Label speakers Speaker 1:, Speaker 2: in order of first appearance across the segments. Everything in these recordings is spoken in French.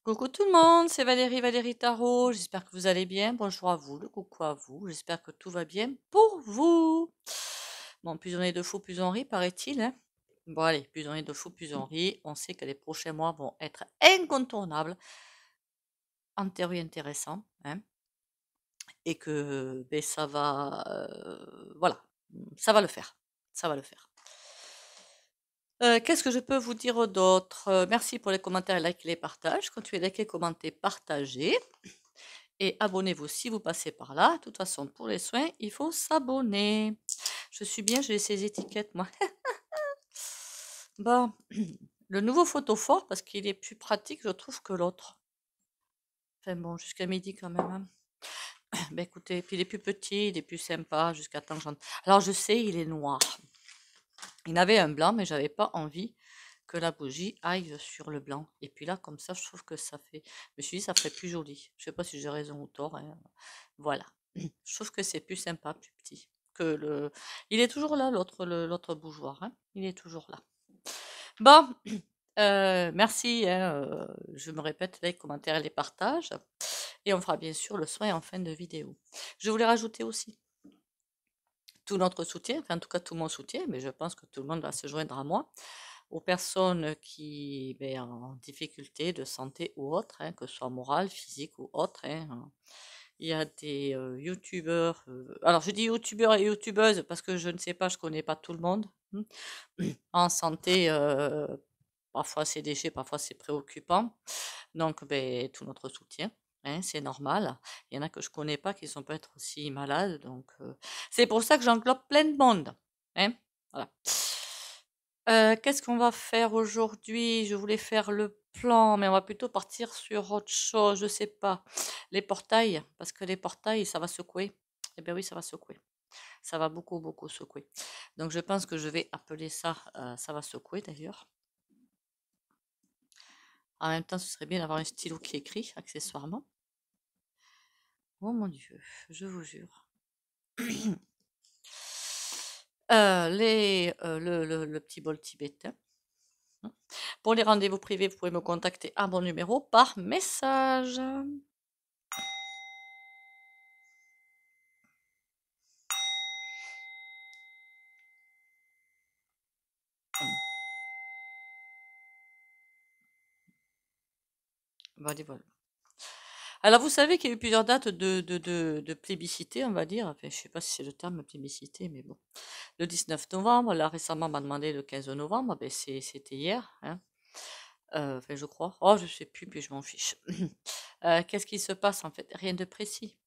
Speaker 1: Coucou tout le monde, c'est Valérie Tarot. J'espère que vous allez bien. Bonjour à vous, le coucou à vous. J'espère que tout va bien pour vous. Bon, plus on est de fous, plus on rit, paraît-il, hein. Bon, allez, plus on est de fous, plus on rit. On sait que les prochains mois vont être incontournables, en théorie intéressants, hein, et que ben, ça va, voilà, ça va le faire. Ça va le faire. Qu'est-ce que je peux vous dire d'autre? Merci pour les commentaires, les likes et les partages. Continuez à liker, commenter, partager. Et abonnez-vous si vous passez par là. De toute façon, pour les soins, il faut s'abonner. Je suis bien, j'ai ces étiquettes, moi. Bon, le nouveau photophore, parce qu'il est plus pratique, je trouve, que l'autre. Enfin bon, jusqu'à midi quand même, hein. Ben écoutez, puis il est plus petit, il est plus sympa, jusqu'à temps que j'en... Alors je sais, il est noir. Il avait un blanc, mais j'avais pas envie que la bougie aille sur le blanc. Et puis là, comme ça, je trouve que ça fait... Je me suis dit, ça ferait plus joli. Je sais pas si j'ai raison ou tort, hein. Voilà. Je trouve que c'est plus sympa, plus petit. Que le... Il est toujours là, l'autre bougeoir, hein. Il est toujours là. Bon, merci, hein, je me répète, les commentaires et les partages. Et on fera bien sûr le soin en fin de vidéo. Je voulais rajouter aussi tout notre soutien, enfin en tout cas tout mon soutien, mais je pense que tout le monde va se joindre à moi, aux personnes qui sont en difficulté de santé ou autre, hein, que ce soit morale, physique ou autre, hein. Il y a des youtubeurs, alors je dis youtubeurs et youtubeuses parce que je ne sais pas, je connais pas tout le monde, hein. En santé, parfois c'est léger, parfois c'est préoccupant. Donc, ben, tout notre soutien, hein, c'est normal. Il y en a que je connais pas qui sont peut-être aussi malades, donc c'est pour ça que j'englobe plein de monde, hein. Voilà. Qu'est-ce qu'on va faire aujourd'hui? Je voulais faire le plan, mais on va plutôt partir sur autre chose, je sais pas. Les portails, parce que les portails, ça va secouer. Eh bien oui, ça va secouer. Ça va beaucoup, beaucoup secouer. Donc je pense que je vais appeler ça, ça va secouer d'ailleurs. En même temps, ce serait bien d'avoir un stylo qui écrit, accessoirement. Oh mon Dieu, je vous jure. Le petit bol tibétain. Pour les rendez-vous privés, vous pouvez me contacter à mon numéro par message. Voilà, voilà. Alors, vous savez qu'il y a eu plusieurs dates de plébiscité, on va dire. Enfin, je ne sais pas si c'est le terme plébiscité, mais bon. Le 19 novembre, là récemment, on m'a demandé le 15 novembre, ben c'était hier, hein. Enfin, je crois. Oh, je sais plus, puis je m'en fiche. Qu'est-ce qui se passe en fait? Rien de précis.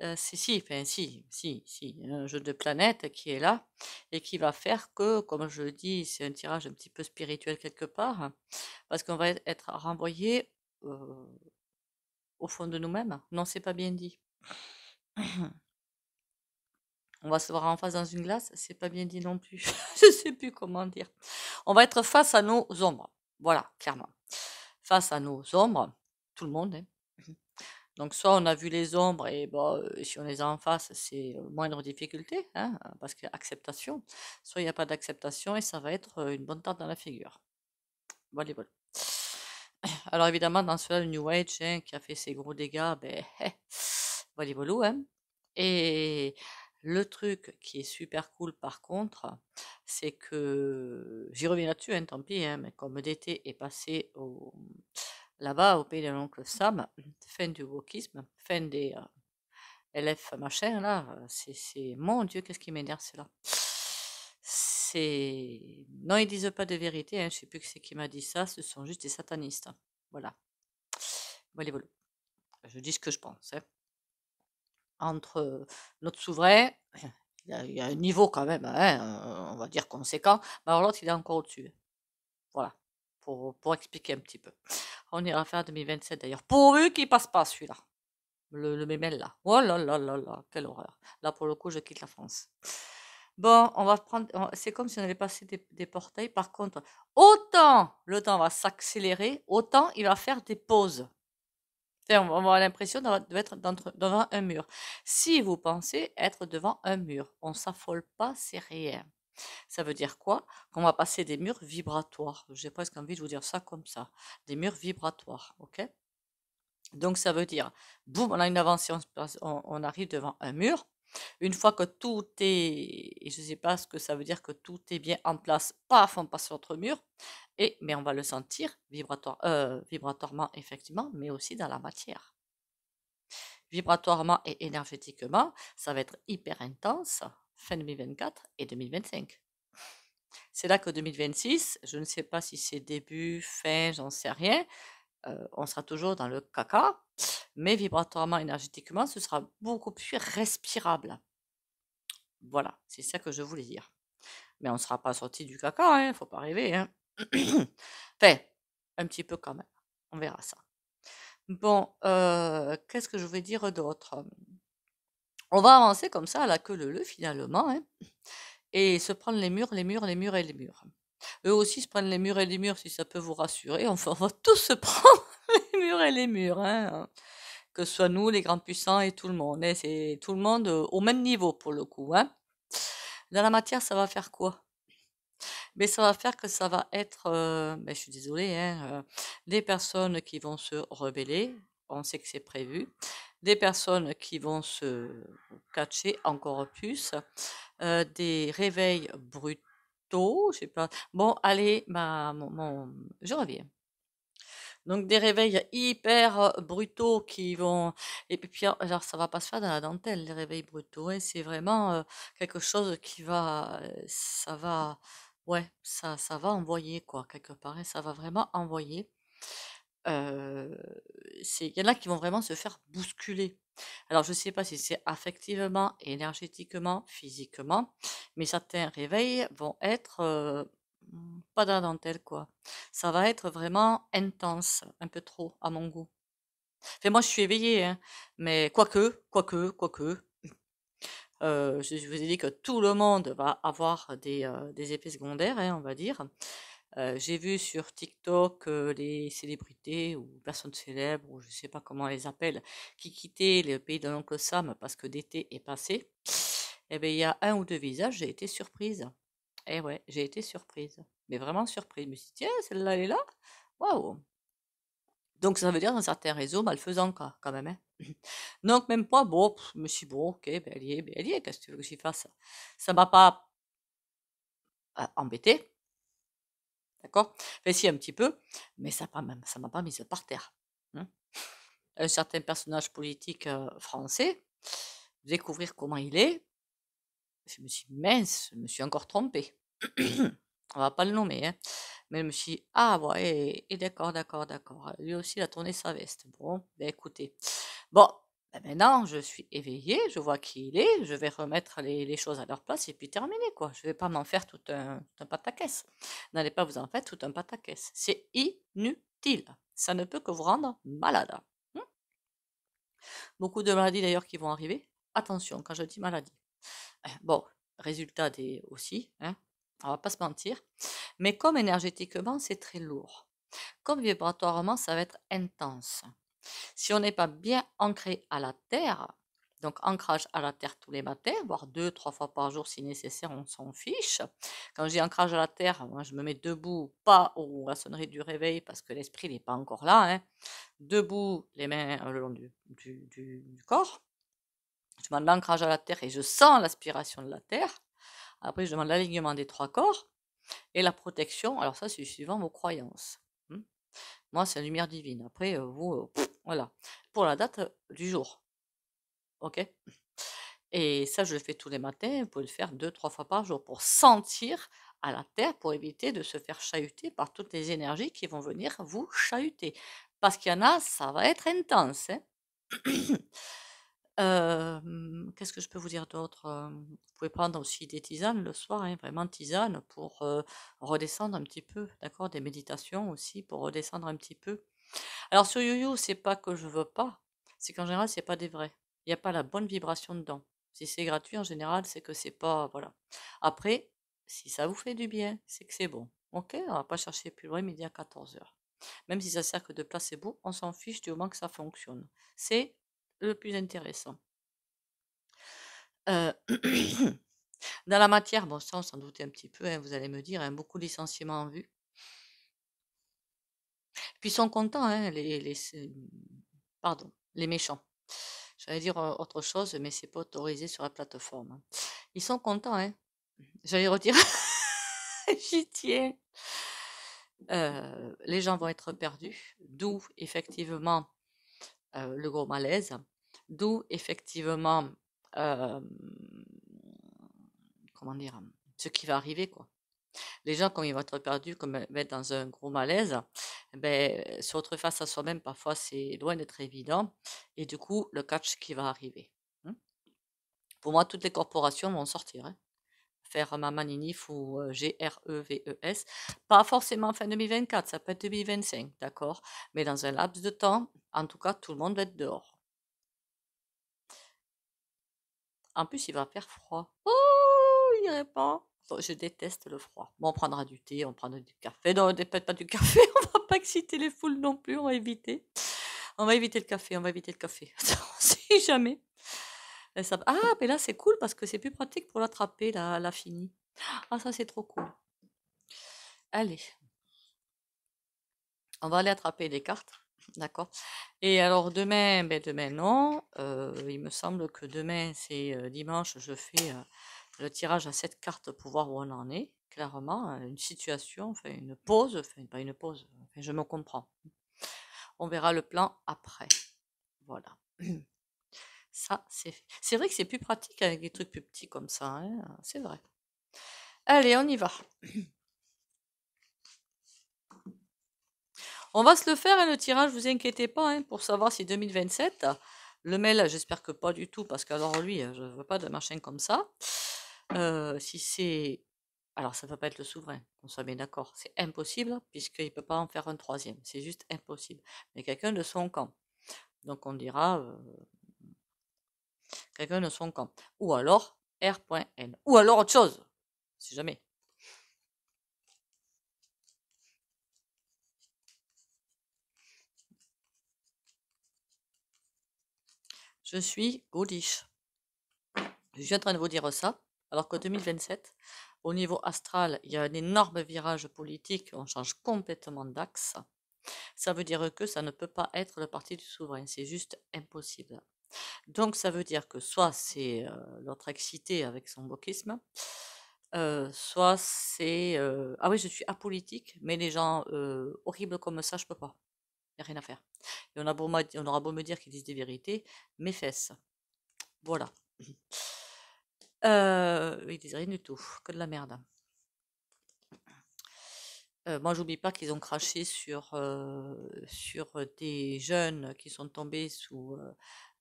Speaker 1: Enfin, si, un jeu de planètes qui est là et qui va faire que, comme je le dis, c'est un tirage un petit peu spirituel quelque part, hein, parce qu'on va être renvoyé au fond de nous-mêmes. Non, c'est pas bien dit. On va se voir en face dans une glace, c'est pas bien dit non plus. Je sais plus comment dire. On va être face à nos ombres. Voilà, clairement. Face à nos ombres, tout le monde, hein. Donc soit on a vu les ombres et bon, si on les a en face, c'est moindre difficulté, hein, parce qu'il y a acceptation. Soit il n'y a pas d'acceptation et ça va être une bonne tarte dans la figure. Voilà, voilà. Alors évidemment, dans cela, le New Age, hein, qui a fait ses gros dégâts, ben, voilà, voilà, hein. Et le truc qui est super cool par contre, c'est que, j'y reviens là-dessus, hein, tant pis, hein, mais comme d'été est passé là-bas, au pays de l'oncle Sam, fin du wokisme, fin des LF machin, là, mon Dieu, qu'est-ce qui m'énerve, c'est là. Non, ils disent pas de vérité, hein, je sais plus qui c'est qui m'a dit ça, ce sont juste des satanistes, hein. Voilà. Voilà, voilà. Je dis ce que je pense, hein. Entre notre souverain, il y a un niveau quand même, hein, on va dire conséquent, mais alors l'autre, il est encore au-dessus. Voilà, pour expliquer un petit peu. On ira faire 2027 d'ailleurs, pourvu qu'il passe pas celui-là, le mémel là. Oh là là là là, quelle horreur. Là, pour le coup, je quitte la France. Bon, on va prendre, c'est comme si on avait passé des portails. Par contre, autant le temps va s'accélérer, autant il va faire des pauses. On va avoir l'impression d'être devant un mur. Si vous pensez être devant un mur, on s'affole pas, c'est rien. Ça veut dire quoi? Qu'on va passer des murs vibratoires. J'ai presque envie de vous dire ça comme ça. Des murs vibratoires, ok? Donc ça veut dire, boum, on a une avancée, on arrive devant un mur. Une fois que tout est, et je ne sais pas ce que ça veut dire que tout est bien en place, paf, on passe sur l'autre mur, mais on va le sentir vibratoirement, effectivement, mais aussi dans la matière. Vibratoirement et énergétiquement, ça va être hyper intense, fin 2024 et 2025. C'est là que 2026, je ne sais pas si c'est début, fin, j'en sais rien, on sera toujours dans le caca, mais vibratoirement, énergétiquement, ce sera beaucoup plus respirable. Voilà, c'est ça que je voulais dire. Mais on ne sera pas sorti du caca, hein, faut pas rêver, hein. Enfin, un petit peu quand même. On verra ça. Bon, qu'est-ce que je vais dire d'autre? On va avancer comme ça à la queue leu finalement, hein, et se prendre les murs, les murs, les murs et les murs. Eux aussi se prennent les murs et les murs, si ça peut vous rassurer. Enfin, on va tous se prendre les murs et les murs, hein. Que ce soit nous, les grands puissants et tout le monde, hein. C'est tout le monde au même niveau pour le coup, hein. Dans la matière, ça va faire quoi? Mais ça va faire que ça va être, je suis désolée, hein, des personnes qui vont se rebeller, on sait que c'est prévu, des personnes qui vont se catcher encore plus, des réveils brutaux, je sais pas. Bon, allez, je reviens. Donc des réveils hyper brutaux qui vont et puis alors ça va pas se faire dans la dentelle les réveils brutaux, hein, c'est vraiment quelque chose qui va ça va ouais ça va envoyer quoi quelque part et ça va vraiment envoyer. Euh, il y en a qui vont vraiment se faire bousculer. Alors je sais pas si c'est affectivement, énergétiquement, physiquement, mais certains réveils vont être pas dans la dentelle quoi. Ça va être vraiment intense, un peu trop à mon goût. Enfin, moi, je suis éveillée, hein, mais quoique, je vous ai dit que tout le monde va avoir des effets secondaires, hein, on va dire. J'ai vu sur TikTok les célébrités ou personnes célèbres, ou je sais pas comment on les appelle, qui quittaient le pays de l'oncle Sam parce que d'été est passé. Eh bien, il y a un ou deux visages, j'ai été surprise. Eh ouais, j'ai été surprise. Mais vraiment surprise. Je me suis dit, tiens, celle-là, elle est là? Waouh! Donc ça veut dire dans certains réseaux malfaisants quand même, hein. Donc même moi, bon, je me suis dit, bon, ok, ben elle y est, qu'est-ce que tu veux que j'y fasse? Ça m'a pas embêté, d'accord? Enfin si, un petit peu, mais ça m'a pas mise par terre, hein. Un certain personnage politique français, découvrir comment il est, je me suis dit, mince, je me suis encore trompée. On va pas le nommer, hein. Mais je me suis dit, ah ouais, et d'accord. Lui aussi, il a tourné sa veste. Bon, ben écoutez. Bon, ben maintenant, je suis éveillée, je vois qui il est, je vais remettre les choses à leur place et puis terminer, quoi. Je vais pas m'en faire tout un pataquès. N'allez pas vous en faire tout un pataquès. C'est inutile. Ça ne peut que vous rendre malade. Hmm. Beaucoup de maladies d'ailleurs qui vont arriver. Attention, quand je dis maladie. Bon, résultat des aussi, hein, on va pas se mentir. Mais comme énergétiquement, c'est très lourd. Comme vibratoirement, ça va être intense. Si on n'est pas bien ancré à la terre, donc ancrage à la terre tous les matins, voire 2, 3 fois par jour si nécessaire, on s'en fiche. Quand je dis ancrage à la terre, moi je me mets debout, pas à la sonnerie du réveil parce que l'esprit n'est pas encore là, hein. Debout, les mains le long du corps. Je demande l'ancrage à la terre et je sens l'aspiration de la terre. Après, je demande l'alignement des 3 corps et la protection. Alors ça, c'est suivant vos croyances. Hmm. Moi, c'est la lumière divine. Après, vous, voilà. Pour la date du jour. OK? Et ça, je le fais tous les matins. Vous pouvez le faire 2, 3 fois par jour pour sentir à la terre, pour éviter de se faire chahuter par toutes les énergies qui vont venir vous chahuter. Parce qu'il y en a, ça va être intense, hein. Qu'est-ce que je peux vous dire d'autre? Vous pouvez prendre aussi des tisanes le soir, hein, vraiment tisane pour, redescendre un petit peu, d'accord? Des méditations aussi pour redescendre un petit peu. Alors sur YoYo, c'est pas que je veux pas, c'est qu'en général, c'est pas des vrais. Il y a pas la bonne vibration dedans. Si c'est gratuit, en général, c'est que c'est pas voilà. Après, si ça vous fait du bien, c'est que c'est bon. OK? On va pas chercher plus loin midi à 14h. Même si ça sert que de placebo, on s'en fiche du moment que ça fonctionne. C'est le plus intéressant. Heu, dans la matière, bon ça on s'en doutait un petit peu, hein, vous allez me dire, hein, beaucoup de licenciements en vue. Puis ils sont contents, hein, Pardon, les méchants. J'allais dire autre chose, mais c'est pas autorisé sur la plateforme, hein. Ils sont contents, hein. J'allais redire, j'y tiens. Les gens vont être perdus, d'où effectivement le gros malaise, d'où effectivement, euh, comment dire, ce qui va arriver, quoi. Les gens, comme ils vont être perdus, comme ils vont être dans un gros malaise, ben, se retrouver face à soi-même, parfois, c'est loin d'être évident. Et du coup, le catch qui va arriver, hein. Pour moi, toutes les corporations vont sortir, hein. Faire Mamanif ou GREVES. Pas forcément fin 2024, ça peut être 2025, d'accord? Mais dans un laps de temps, en tout cas, tout le monde va être dehors. En plus, il va faire froid. Oh, il irait pas. Je déteste le froid. Bon, on prendra du thé, on prendra du café. Non, peut-être pas du café, on va pas exciter les foules non plus, on va éviter. On va éviter le café, on va éviter le café. On sait jamais. Ah, mais là, c'est cool parce que c'est plus pratique pour l'attraper, la fini. Ah, ça, c'est trop cool. Allez, on va aller attraper des cartes. D'accord. Et alors demain, ben demain non. Il me semble que demain, c'est dimanche, je fais le tirage à 7 cartes pour voir où on en est. Clairement, une situation, enfin une pause, enfin pas une pause, enfin, je me comprends. On verra le plan après. Voilà. Ça, c'est vrai que c'est plus pratique avec des trucs plus petits comme ça, hein, c'est vrai. Allez, on y va. On va se le faire, hein, le tirage, vous inquiétez pas, hein, pour savoir si 2027, le mail, j'espère que pas du tout, parce qu'alors lui, je veux pas de machin comme ça. Si c'est... Alors, ça ne peut pas être le souverain, qu'on soit bien d'accord. C'est impossible, puisqu'il ne peut pas en faire un troisième. C'est juste impossible. Mais quelqu'un de son camp. Donc, on dira quelqu'un de son camp. Ou alors R.N. Ou alors autre chose. Si jamais. Je suis gaulish. Je suis en train de vous dire ça, alors que 2027, au niveau astral, il y a un énorme virage politique, on change complètement d'axe. Ça veut dire que ça ne peut pas être le parti du souverain, c'est juste impossible. Donc ça veut dire que soit c'est l'autre excité avec son wokisme, soit c'est ah oui, je suis apolitique, mais les gens horribles comme ça, je peux pas. Il n'y a rien à faire. Et on aura beau me dire qu'ils disent des vérités, mes fesses. Voilà. Ils disent rien du tout, que de la merde. Moi, j'oublie pas qu'ils ont craché sur des jeunes qui sont tombés sous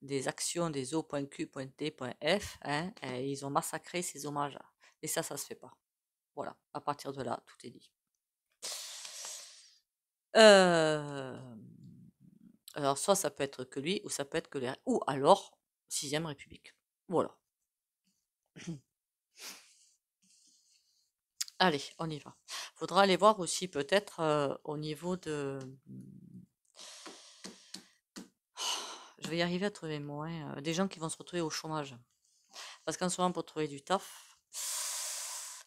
Speaker 1: des actions des O.Q.T.F, hein, et ils ont massacré ces hommages. Et ça se fait pas. Voilà, à partir de là, tout est dit. Alors, soit ça peut être que lui, ou ça peut être que les... Ou alors, 6ème République. Voilà. Allez, on y va. Faudra aller voir aussi peut-être au niveau de... Je vais y arriver à trouver moins. Des gens qui vont se retrouver au chômage. Parce qu'en ce moment, pour trouver du taf,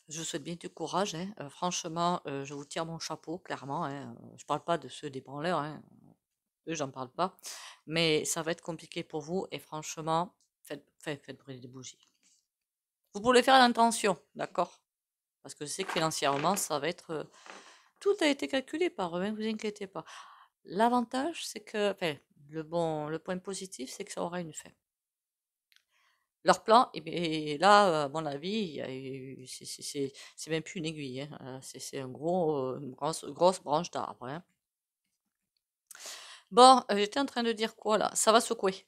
Speaker 1: je vous souhaite bien du courage, hein. Franchement, je vous tire mon chapeau, clairement, hein. Je parle pas de ceux des branleurs, hein. Eux, j'en parle pas. Mais ça va être compliqué pour vous. Et franchement, faites brûler des bougies. Vous pouvez faire l'intention, d'accord? Parce que je sais que financièrement, ça va être... tout a été calculé par eux, ne vous inquiétez pas. L'avantage, c'est que... Enfin, le point positif, c'est que ça aura une fin. Leur plan, et là, à mon avis, c'est même plus une aiguille, hein. C'est une grosse branche d'arbre, hein. Bon, j'étais en train de dire quoi là? Ça va secouer.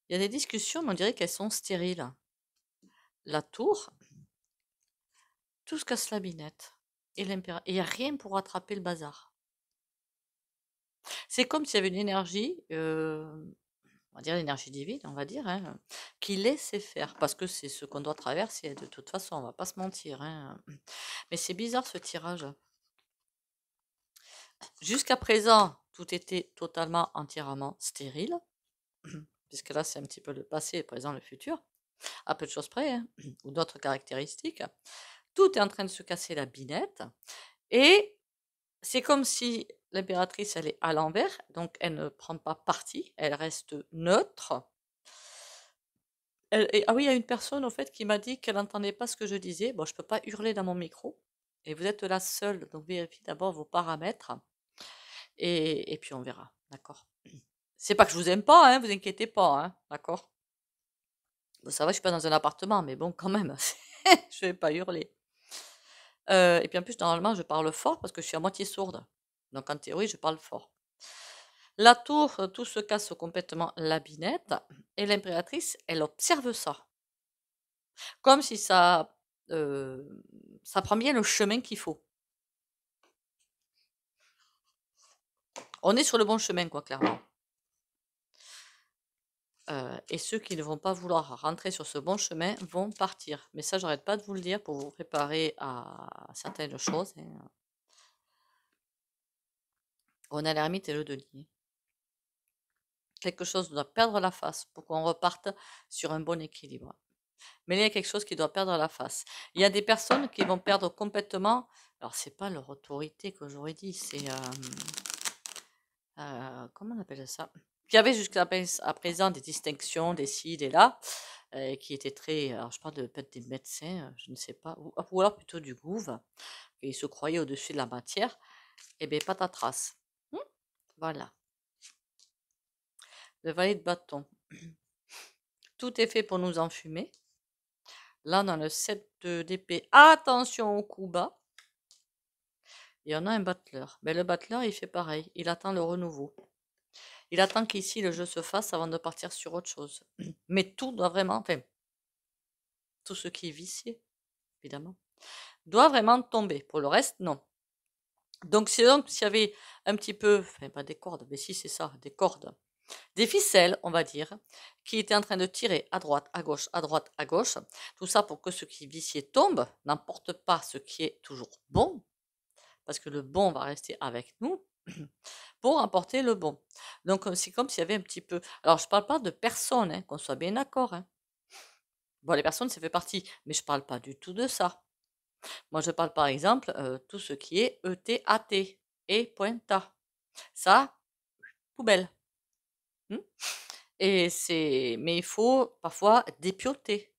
Speaker 1: Il y a des discussions, mais on dirait qu'elles sont stériles. La tour, tout se casse la binette. Et l'impératrice. Et il n'y a rien pour rattraper le bazar. C'est comme s'il y avait une énergie, on va dire l'énergie divine, on va dire, hein, qui laissait faire. Parce que c'est ce qu'on doit traverser, de toute façon, on va pas se mentir, hein. Mais c'est bizarre ce tirage. Jusqu'à présent, tout était totalement, entièrement stérile. Puisque là, c'est un petit peu le passé, le présent, le futur. À peu de choses près, hein, ou d'autres caractéristiques. Tout est en train de se casser la binette. Et c'est comme si l'impératrice, elle est à l'envers, donc elle ne prend pas parti, elle reste neutre. Ah oui, il y a une personne au fait qui m'a dit qu'elle n'entendait pas ce que je disais. Bon, je peux pas hurler dans mon micro. Et vous êtes la seule, donc vérifiez d'abord vos paramètres. Et puis on verra, d'accord? C'est pas que je vous aime pas, hein, vous inquiétez pas, hein, d'accord? Bon, ça va, je suis pas dans un appartement, mais bon, quand même, je vais pas hurler. Et puis en plus, normalement, je parle fort parce que je suis à moitié sourde. Donc en théorie, je parle fort. La tour, tout se casse complètement la binette. Et l'impératrice, elle observe ça. Comme si ça prend bien le chemin qu'il faut. On est sur le bon chemin, quoi, clairement. Et ceux qui ne vont pas vouloir rentrer sur ce bon chemin vont partir. Mais ça, j'arrête pas de vous le dire pour vous préparer à certaines choses, hein. On a l'ermite et le denier. Quelque chose doit perdre la face pour qu'on reparte sur un bon équilibre. Mais il y a quelque chose qui doit perdre la face. Il y a des personnes qui vont perdre complètement. Alors, c'est pas leur autorité que j'aurais dit, c'est comment on appelle ça? Qui avait jusqu'à présent des distinctions, des ci, des là, qui étaient très. Alors, je parle peut-être des médecins, je ne sais pas, ou alors plutôt du gouv, et ils se croyaient au-dessus de la matière. Eh bien, patatras. Voilà. Le valet de bâton. Tout est fait pour nous enfumer. Là, dans le 7 d'épée, attention au coup bas. Il y en a un battleur. Mais le battleur, il fait pareil. Il attend le renouveau. Il attend qu'ici le jeu se fasse avant de partir sur autre chose. Mais tout doit vraiment, enfin, tout ce qui est vicié, évidemment, doit vraiment tomber. Pour le reste, non. Donc, s'il y avait un petit peu, enfin, pas des cordes, mais si c'est ça, des cordes, des ficelles, on va dire, qui étaient en train de tirer à droite, à gauche, à droite, à gauche, tout ça pour que ce qui est vicié tombe, n'emporte pas ce qui est toujours bon, parce que le bon va rester avec nous, pour emporter le bon. Donc, c'est comme s'il y avait un petit peu. Alors, je ne parle pas de personnes, hein, qu'on soit bien d'accord, hein. Bon, les personnes, ça fait partie, mais je ne parle pas du tout de ça. Moi, je parle par exemple tout ce qui est ETAT et pointa. Ça, poubelle. Mais il faut parfois dépioter.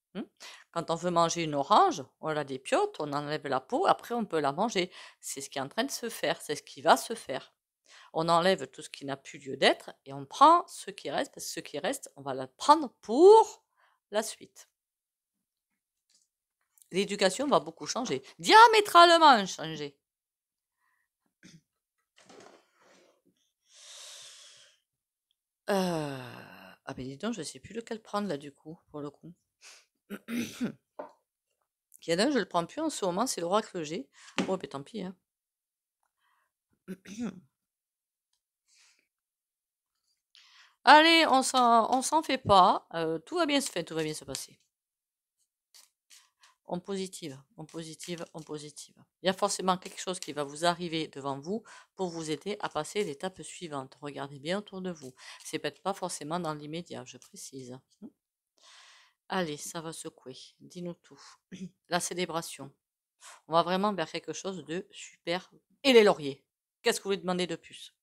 Speaker 1: Quand on veut manger une orange, on la dépiote, on enlève la peau, après on peut la manger. C'est ce qui est en train de se faire, c'est ce qui va se faire. On enlève tout ce qui n'a plus lieu d'être et on prend ce qui reste, parce que ce qui reste, on va le prendre pour la suite. L'éducation va beaucoup changer, diamétralement changer. Ah ben dis donc, je sais plus lequel prendre là du coup, pour le coup. Il y en a un, je le prends plus en ce moment, c'est l'oracle que j'ai. Oh ben tant pis, hein. Allez, on s'en fait pas. Tout va bien se faire, tout va bien se passer. On positive, on positive, on positive. Il y a forcément quelque chose qui va vous arriver devant vous pour vous aider à passer l'étape suivante. Regardez bien autour de vous. C'est peut-être pas forcément dans l'immédiat, je précise. Allez, ça va secouer. Dis-nous tout. La célébration. On va vraiment vers quelque chose de super. Et les lauriers. Qu'est-ce que vous voulez demander de plus?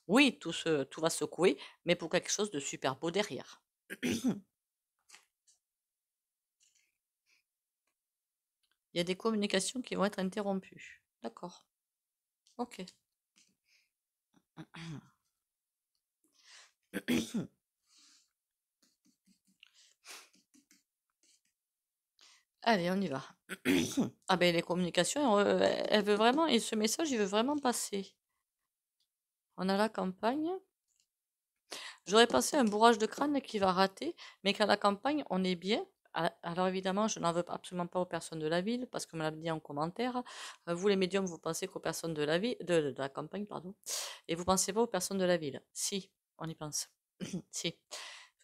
Speaker 1: Oui, tout va secouer, mais pour quelque chose de super beau derrière. Il y a des communications qui vont être interrompues. D'accord. Ok. Allez, on y va. Ah ben les communications, elle veut vraiment, et ce message, il veut vraiment passer. On a la campagne. J'aurais pensé à un bourrage de crâne qui va rater, mais qu'à la campagne, on est bien. Alors évidemment, je n'en veux absolument pas aux personnes de la ville, parce que me l'a dit en commentaire. Vous les médiums, vous pensez qu'aux personnes de la ville, de la campagne, pardon, et vous pensez pas aux personnes de la ville. Si, on y pense. Si.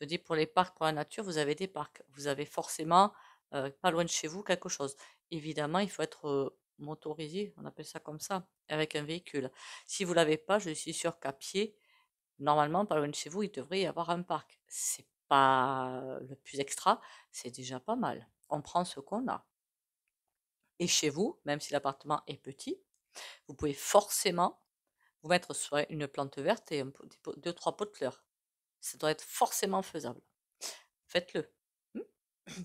Speaker 1: Je dis pour les parcs, pour la nature, vous avez des parcs. Vous avez forcément, pas loin de chez vous, quelque chose. Évidemment, il faut être motorisé, on appelle ça comme ça, avec un véhicule. Si vous l'avez pas, je suis sûre qu'à pied, normalement, pas loin de chez vous, il devrait y avoir un parc. C'est pas le plus extra, c'est déjà pas mal. On prend ce qu'on a. Et chez vous, même si l'appartement est petit, vous pouvez forcément vous mettre soit une plante verte et deux, trois pots de fleurs. Ça doit être forcément faisable. Faites-le. Hmm.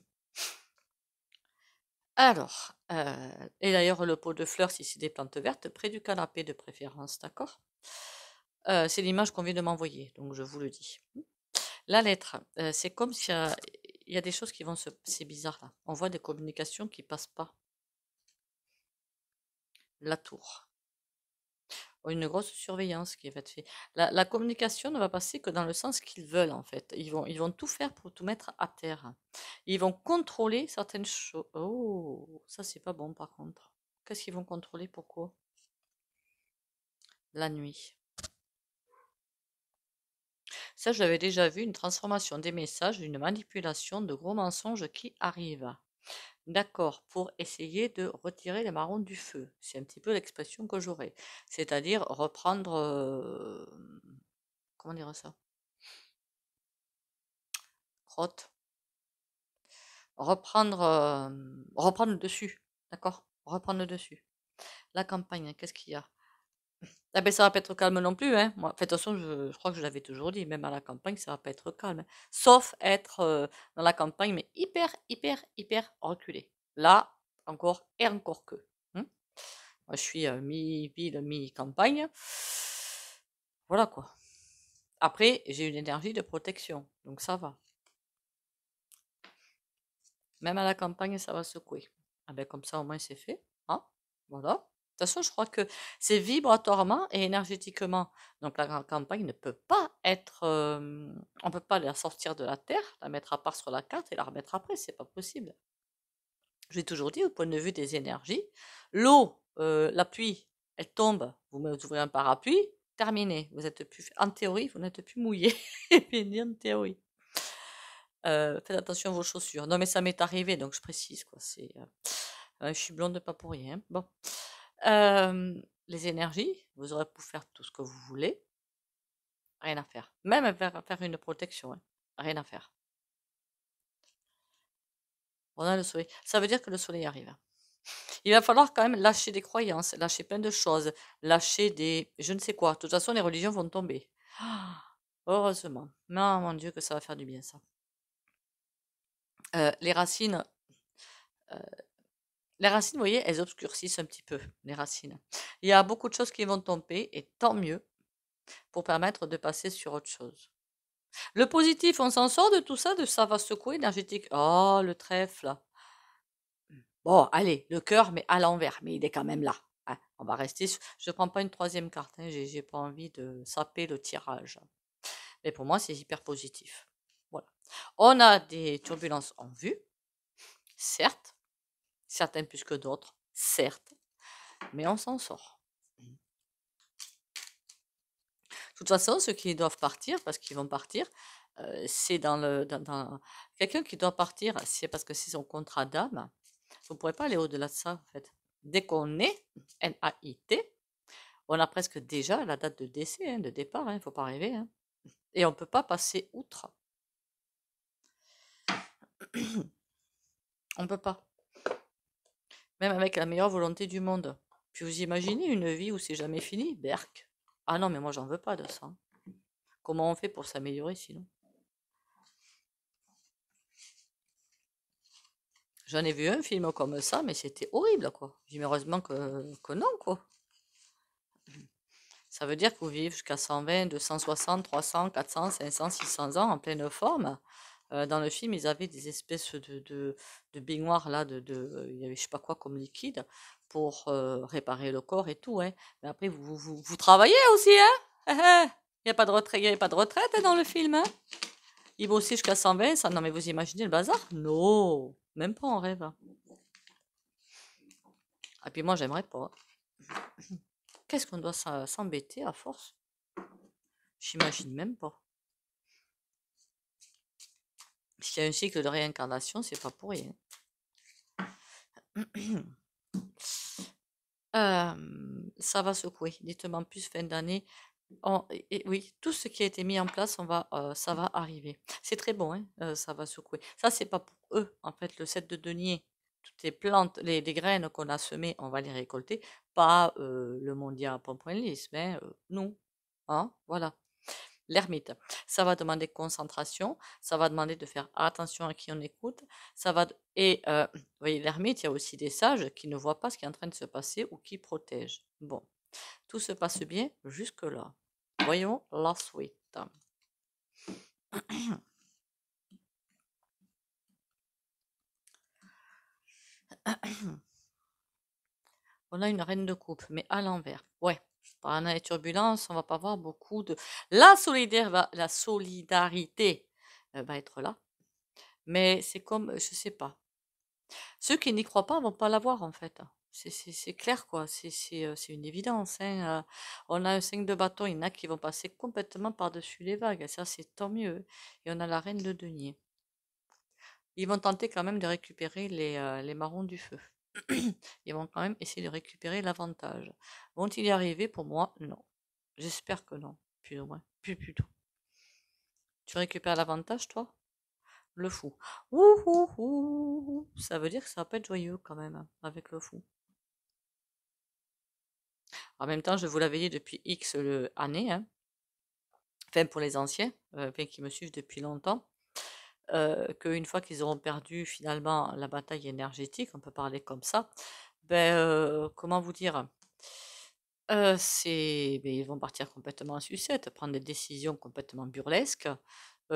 Speaker 1: Alors, et d'ailleurs, le pot de fleurs, si c'est des plantes vertes, près du canapé de préférence, d'accord? C'est l'image qu'on vient de m'envoyer, donc je vous le dis. La lettre, c'est comme s'il y a des choses qui vont se... C'est bizarre là. On voit des communications qui passent pas. La tour. Une grosse surveillance qui va être faite. La communication ne va passer que dans le sens qu'ils veulent, en fait. Ils vont tout faire pour tout mettre à terre. Ils vont contrôler certaines choses. Oh, ça, c'est pas bon, par contre. Qu'est-ce qu'ils vont contrôler? Pourquoi? La nuit. Ça, je l'avais déjà vu, une transformation des messages, une manipulation de gros mensonges qui arrivent. D'accord, pour essayer de retirer les marrons du feu. C'est un petit peu l'expression que j'aurais. C'est-à-dire reprendre... comment dire ça? Crotte. Reprendre le dessus. D'accord? Reprendre le dessus. La campagne, qu'est-ce qu'il y a? Ah ben ça va pas être calme non plus, hein. Moi, de toute façon, je crois que je l'avais toujours dit, même à la campagne, ça va pas être calme. Sauf être dans la campagne, mais hyper, hyper, hyper reculé. Là, encore et encore que. Hein. Moi, je suis mi-ville, mi-campagne. Voilà quoi. Après, j'ai une énergie de protection, donc ça va. Même à la campagne, ça va secouer. Ah ben comme ça, au moins, c'est fait. Hein? Voilà. De toute façon, je crois que c'est vibratoirement et énergétiquement. Donc la campagne ne peut pas être... on ne peut pas la sortir de la terre, la mettre à part sur la carte et la remettre après. C'est pas possible. J'ai toujours dit, au point de vue des énergies, l'eau, la pluie, elle tombe, vous ouvrez un parapluie, terminé. Vous êtes plus... En théorie, vous n'êtes plus mouillé. Bien en théorie. Faites attention à vos chaussures. Non, mais ça m'est arrivé, donc je précise, quoi. Je suis blonde pas pour rien. Bon. Les énergies, vous aurez pu faire tout ce que vous voulez. Rien à faire. Même faire une protection, hein. Rien à faire. On a le soleil. Ça veut dire que le soleil arrive. Il va falloir quand même lâcher des croyances, lâcher plein de choses, lâcher des... je ne sais quoi. De toute façon, les religions vont tomber. Ah, heureusement. Non, mon Dieu, que ça va faire du bien, ça. Les racines... Les racines, vous voyez, elles obscurcissent un petit peu, les racines. Il y a beaucoup de choses qui vont tomber, et tant mieux, pour permettre de passer sur autre chose. Le positif, on s'en sort de tout ça, de ça va secouer énergétique. Oh, le trèfle. Bon, allez, le cœur, mais à l'envers, mais il est quand même là. Hein. On va rester sur... Je ne prends pas une troisième carte, hein, j'ai pas envie de saper le tirage. Mais pour moi, c'est hyper positif. Voilà. On a des turbulences en vue, certes, certaines plus que d'autres, certes, mais on s'en sort. De toute façon, ceux qui doivent partir, parce qu'ils vont partir, c'est quelqu'un qui doit partir, c'est parce que c'est son contrat d'âme. Vous ne pourrez pas aller au-delà de ça, en fait. Dès qu'on est, N-A-I-T, on a presque déjà la date de décès, hein, de départ, il ne faut pas rêver. Hein. Et on ne peut pas passer outre. On ne peut pas. Même avec la meilleure volonté du monde. Puis vous imaginez une vie où c'est jamais fini? Berk. Ah non, mais moi, j'en veux pas de ça. Comment on fait pour s'améliorer sinon? J'en ai vu un film comme ça, mais c'était horrible, quoi. J'ai dit, mais heureusement que non, quoi. Ça veut dire que vous vivez jusqu'à 120, 260, 300, 400, 500, 600 ans en pleine forme. Dans le film, ils avaient des espèces de baignoires, là, il y avait je sais pas quoi comme liquide pour réparer le corps et tout, hein. Mais après, vous travaillez aussi, hein? Il n'y a pas de retraite, il y avait pas de retraite hein, dans le film, hein? Ils bossaient jusqu'à 120, ça, non mais vous imaginez le bazar? Non, même pas en rêve. Et puis moi, j'aimerais pas. Qu'est-ce qu'on doit s'embêter à force? J'imagine même pas. S'il y a un cycle de réincarnation, c'est pas pour rien. Ça va secouer. Dites-moi en plus fin d'année. Oui, tout ce qui a été mis en place, ça va arriver. C'est très bon, hein, ça va secouer. Ça, c'est pas pour eux, en fait, le 7 de denier. toutes les plantes, les graines qu'on a semées, on va les récolter, pas le mondial pompoenlis, mais nous. Hein, voilà. L'ermite, ça va demander concentration, ça va demander de faire attention à qui on écoute, et vous voyez, l'ermite, il y a aussi des sages qui ne voient pas ce qui est en train de se passer ou qui protègent. Bon, tout se passe bien jusque-là. Voyons la suite. On a une reine de coupe, mais à l'envers. Ouais, pendant les turbulences, on va pas voir beaucoup de... La solidarité va être là, mais c'est comme, je sais pas. Ceux qui n'y croient pas vont pas l'avoir en fait. C'est clair quoi, c'est une évidence. Hein. On a un 5 de bâton, il y en a qui vont passer complètement par-dessus les vagues, et ça c'est tant mieux. Et on a la reine de denier. Ils vont tenter quand même de récupérer les marrons du feu. Ils vont quand même essayer de récupérer l'avantage. Vont-ils y arriver? Pour moi, non. J'espère que non, plus ou moins. Plus du tout. Tu récupères l'avantage, toi? Le fou. Ouh, ouh, ouh. Ça veut dire que ça va pas être joyeux quand même, hein, avec le fou. En même temps, je vous l'avais dit depuis X années, hein, enfin pour les anciens, enfin, qui me suivent depuis longtemps, qu'une fois qu'ils auront perdu finalement la bataille énergétique, on peut parler comme ça, ben, comment vous dire, ben, ils vont partir complètement en sucette, prendre des décisions complètement burlesques,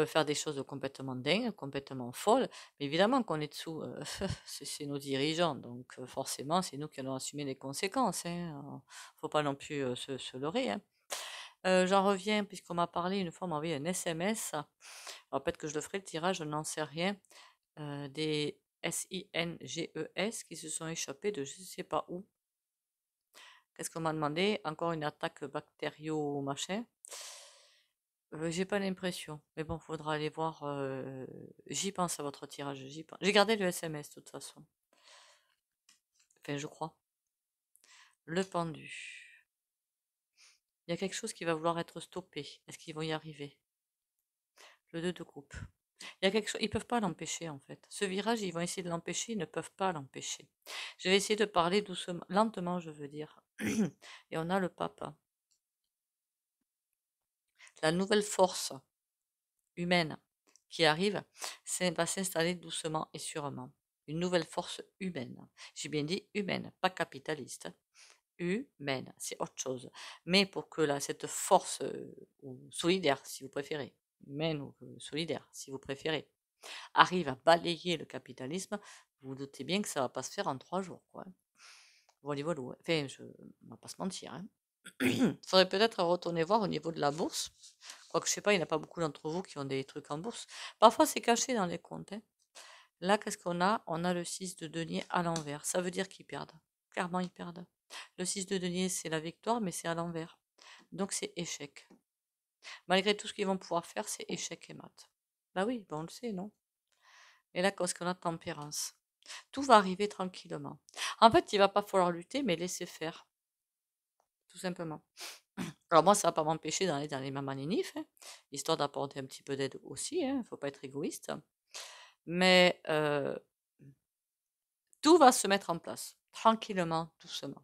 Speaker 1: faire des choses complètement dingues, complètement folles. Mais évidemment qu'on est dessous, c'est nos dirigeants, donc forcément, c'est nous qui allons assumer les conséquences. Hein. Faut pas non plus se leurrer. Hein. J'en reviens, puisqu'on m'a parlé une fois, on m'a envoyé un SMS. Alors peut-être que je le ferai le tirage, je n'en sais rien. Des SINGES qui se sont échappés de je ne sais pas où. Qu'est-ce qu'on m'a demandé? Encore une attaque bactério machin. J'ai pas l'impression. Mais bon, faudra aller voir. J'y pense à votre tirage, j'y pense. J'ai gardé le SMS de toute façon. Enfin, je crois. Le pendu. Il y a quelque chose qui va vouloir être stoppé. Est-ce qu'ils vont y arriver? Le 2 de coupe. Il y a quelque chose, ils peuvent pas l'empêcher en fait. Ce virage, ils vont essayer de l'empêcher, ils ne peuvent pas l'empêcher. Je vais essayer de parler doucement, lentement, je veux dire. Et on a le pape. La nouvelle force humaine qui arrive va s'installer doucement et sûrement. Une nouvelle force humaine. J'ai bien dit humaine, pas capitaliste. Humaine, c'est autre chose. Mais pour que cette force, ou solidaire si vous préférez, humaine ou solidaire si vous préférez, arrive à balayer le capitalisme, vous vous doutez bien que ça va pas se faire en 3 jours. Quoi. Voilà, voilà. Enfin, on va pas se mentir. Hein. Il faudrait peut-être retourner voir au niveau de la bourse. Quoique, je sais pas, il n'y en a pas beaucoup d'entre vous qui ont des trucs en bourse. Parfois, c'est caché dans les comptes. Hein. Là, qu'est-ce qu'on a? On a le 6 de denier à l'envers. Ça veut dire qu'ils perdent. Clairement, ils perdent. Le 6 de denier, c'est la victoire, mais c'est à l'envers. Donc, c'est échec. Malgré tout ce qu'ils vont pouvoir faire, c'est échec et mat. Bah oui, on le sait, non? Et là, qu'est-ce qu'on a? Tempérance. Tout va arriver tranquillement. En fait, il va pas falloir lutter, mais laisser faire. Tout simplement. Alors moi, ça va pas m'empêcher d'aller dans les mamaninifs, hein, histoire d'apporter un petit peu d'aide aussi, il ne faut pas être égoïste. Mais tout va se mettre en place, tranquillement, doucement.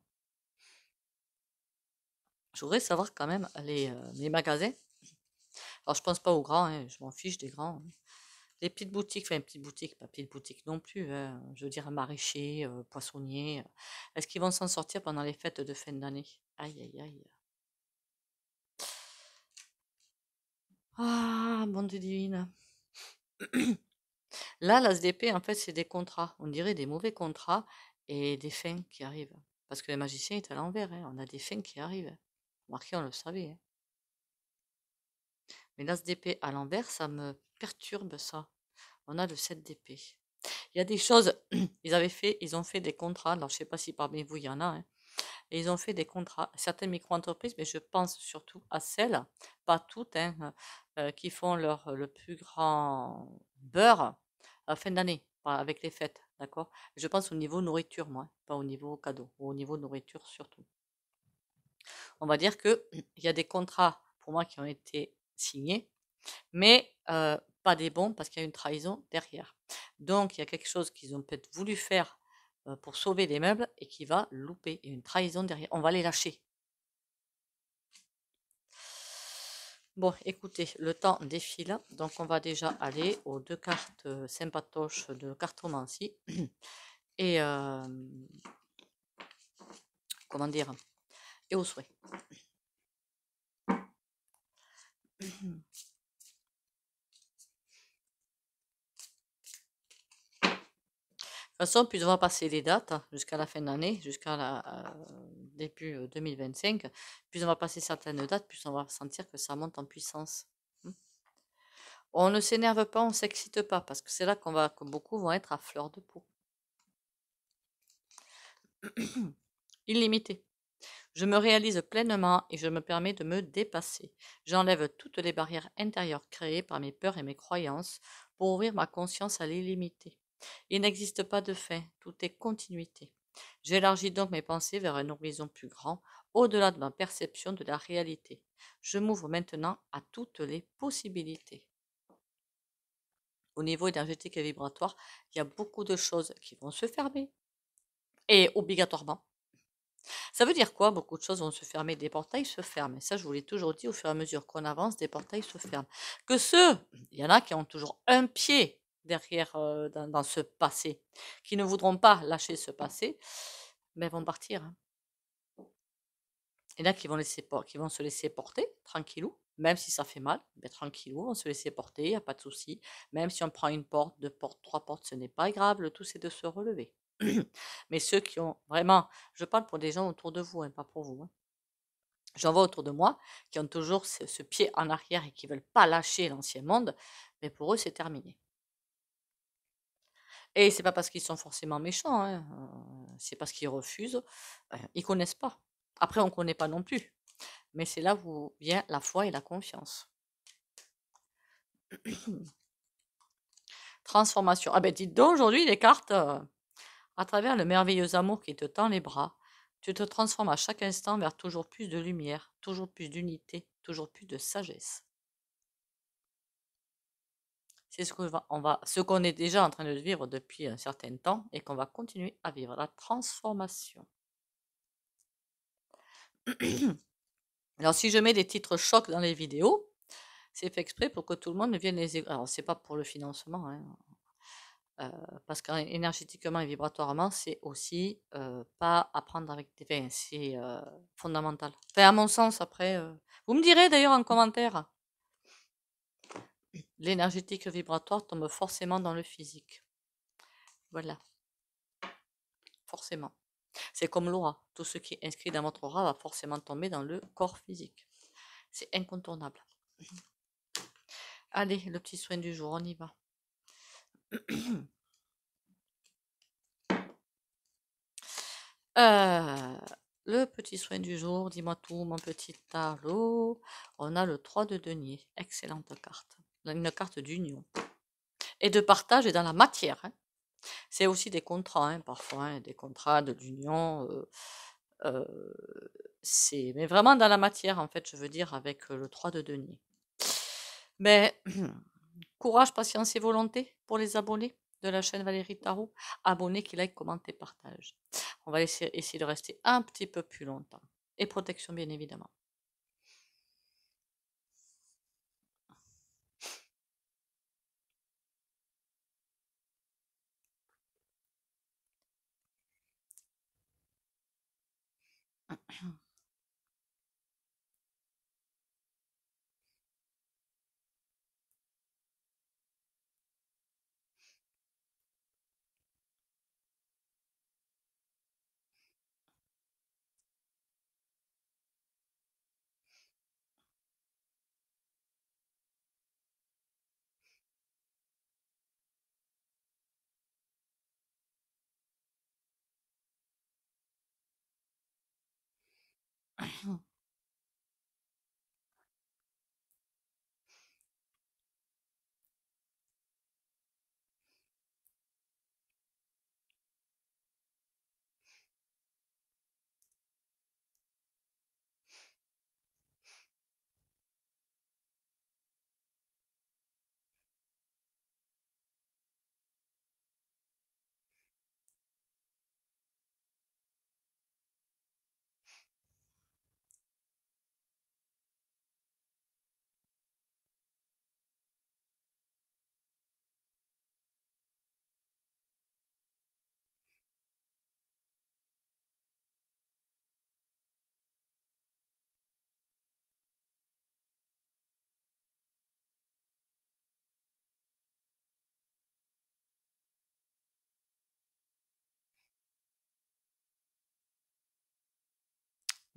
Speaker 1: Je voudrais savoir quand même les magasins. Alors je pense pas aux grands, hein, je m'en fiche des grands. Hein. Les petites boutiques, enfin petites boutiques, pas petites boutiques non plus, hein, je veux dire un maraîcher, poissonnier. Est-ce qu'ils vont s'en sortir pendant les fêtes de fin d'année? Aïe, aïe, aïe. Ah, bonne divine. Là, l'ASDP, en fait, c'est des contrats. On dirait des mauvais contrats et des fins qui arrivent. Parce que le magicien est à l'envers. Hein. On a des fins qui arrivent. Marqué, on le savait. Hein. Mais l'ASDP à l'envers, ça me perturbe ça. On a le 7 d'épée. Il y a des choses, ils ont fait des contrats. Alors, je ne sais pas si parmi vous, il y en a. Hein, et ils ont fait des contrats. Certaines micro-entreprises, mais je pense surtout à celles, pas toutes, hein, qui font le plus grand beurre à la fin d'année, avec les fêtes, d'accord? Je pense au niveau nourriture, moi, pas au niveau cadeau, au niveau nourriture surtout. On va dire qu'il y a des contrats, pour moi, qui ont été signés, mais pas des bons parce qu'il y a une trahison derrière. Donc, il y a quelque chose qu'ils ont peut-être voulu faire pour sauver les meubles et qui va louper. Et une trahison derrière. On va les lâcher. Bon, écoutez, le temps défile, donc on va déjà aller aux 2 cartes sympatoches de cartomancie et comment dire, et au souhait. De toute façon, plus on va passer les dates jusqu'à la fin de l'année, jusqu'à la début 2025, plus on va passer certaines dates, plus on va sentir que ça monte en puissance. On ne s'énerve pas, on s'excite pas, parce que c'est là que beaucoup vont être à fleur de peau. Illimité. Je me réalise pleinement et je me permets de me dépasser. J'enlève toutes les barrières intérieures créées par mes peurs et mes croyances pour ouvrir ma conscience à l'illimité. Il n'existe pas de fin, tout est continuité. J'élargis donc mes pensées vers un horizon plus grand, au-delà de ma perception de la réalité. Je m'ouvre maintenant à toutes les possibilités. Au niveau énergétique et vibratoire, il y a beaucoup de choses qui vont se fermer. Et obligatoirement. Ça veut dire quoi? Beaucoup de choses vont se fermer, des portails se ferment. Et ça, je vous l'ai toujours dit, au fur et à mesure qu'on avance, des portails se ferment. Que il y en a qui ont toujours un pied derrière dans ce passé, qui ne voudront pas lâcher ce passé, mais vont partir. Hein. Il y en a qui vont se laisser porter, tranquillou, même si ça fait mal, mais tranquillou, on se laisser porter, il n'y a pas de souci. Même si on prend une porte, 2 portes, 3 portes, ce n'est pas grave, le tout c'est de se relever. Mais ceux qui ont vraiment, je parle pour des gens autour de vous, hein, pas pour vous. Hein. J'en vois autour de moi qui ont toujours ce pied en arrière et qui ne veulent pas lâcher l'ancien monde, mais pour eux c'est terminé. Et c'est pas parce qu'ils sont forcément méchants, hein, c'est parce qu'ils refusent, ils connaissent pas. Après on ne connaît pas non plus, mais c'est là où vient la foi et la confiance. Transformation. Ah ben dites donc aujourd'hui les cartes, à travers le merveilleux amour qui te tend les bras, tu te transformes à chaque instant vers toujours plus de lumière, toujours plus d'unité, toujours plus de sagesse. C'est ce qu'on est déjà en train de vivre depuis un certain temps et qu'on va continuer à vivre, la transformation. Alors, si je mets des titres chocs dans les vidéos, c'est fait exprès pour que tout le monde vienne les écouter. Alors, c'est pas pour le financement, hein, parce qu'énergétiquement et vibratoirement, c'est aussi pas apprendre avec des fins, c'est fondamental. Enfin, à mon sens, après, vous me direz d'ailleurs en commentaire, l'énergétique vibratoire tombe forcément dans le physique. Voilà, forcément. C'est comme l'aura. Tout ce qui est inscrit dans votre aura va forcément tomber dans le corps physique. C'est incontournable. Allez, le petit soin du jour, on y va. Le petit soin du jour, dis-moi tout, mon petit tarot. On a le 3 de denier. Excellente carte. Une carte d'union. Et de partage et dans la matière. Hein. C'est aussi des contrats, hein, parfois, hein, des contrats de l'union. Mais vraiment dans la matière, en fait, je veux dire, avec le 3 de denier. Mais courage, patience et volonté pour les abonnés de la chaîne Valérie Tarot. Abonnés qui like, commentent et partagent. On va essayer de rester un petit peu plus longtemps. Et protection, bien évidemment.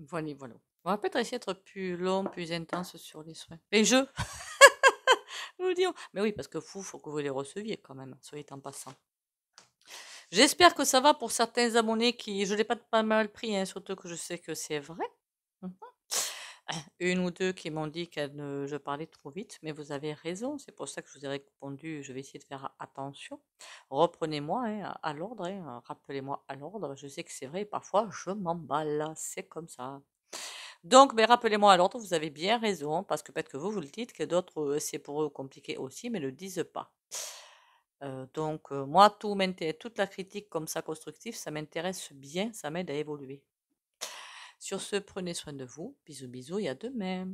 Speaker 1: Voilà, voilà. On va peut-être essayer d'être plus long, plus intense sur les soins. Les jeux, nous disons. Mais oui, parce que vous, faut que vous les receviez quand même, soyez en passant. J'espère que ça va pour certains abonnés qui, je l'ai pas mal pris, hein, surtout que je sais que c'est vrai. Mhm. Une ou deux qui m'ont dit que je parlais trop vite, mais vous avez raison, c'est pour ça que je vous ai répondu, je vais essayer de faire attention. Reprenez-moi hein, à l'ordre, hein, rappelez-moi à l'ordre, je sais que c'est vrai, parfois je m'emballe, c'est comme ça. Donc, ben, rappelez-moi à l'ordre, vous avez bien raison, parce que peut-être que vous le dites, que d'autres, c'est pour eux compliqué aussi, mais ne le disent pas. Donc, moi, toute la critique comme ça constructive, ça m'intéresse bien, ça m'aide à évoluer. Sur ce, prenez soin de vous. Bisous, bisous et à demain.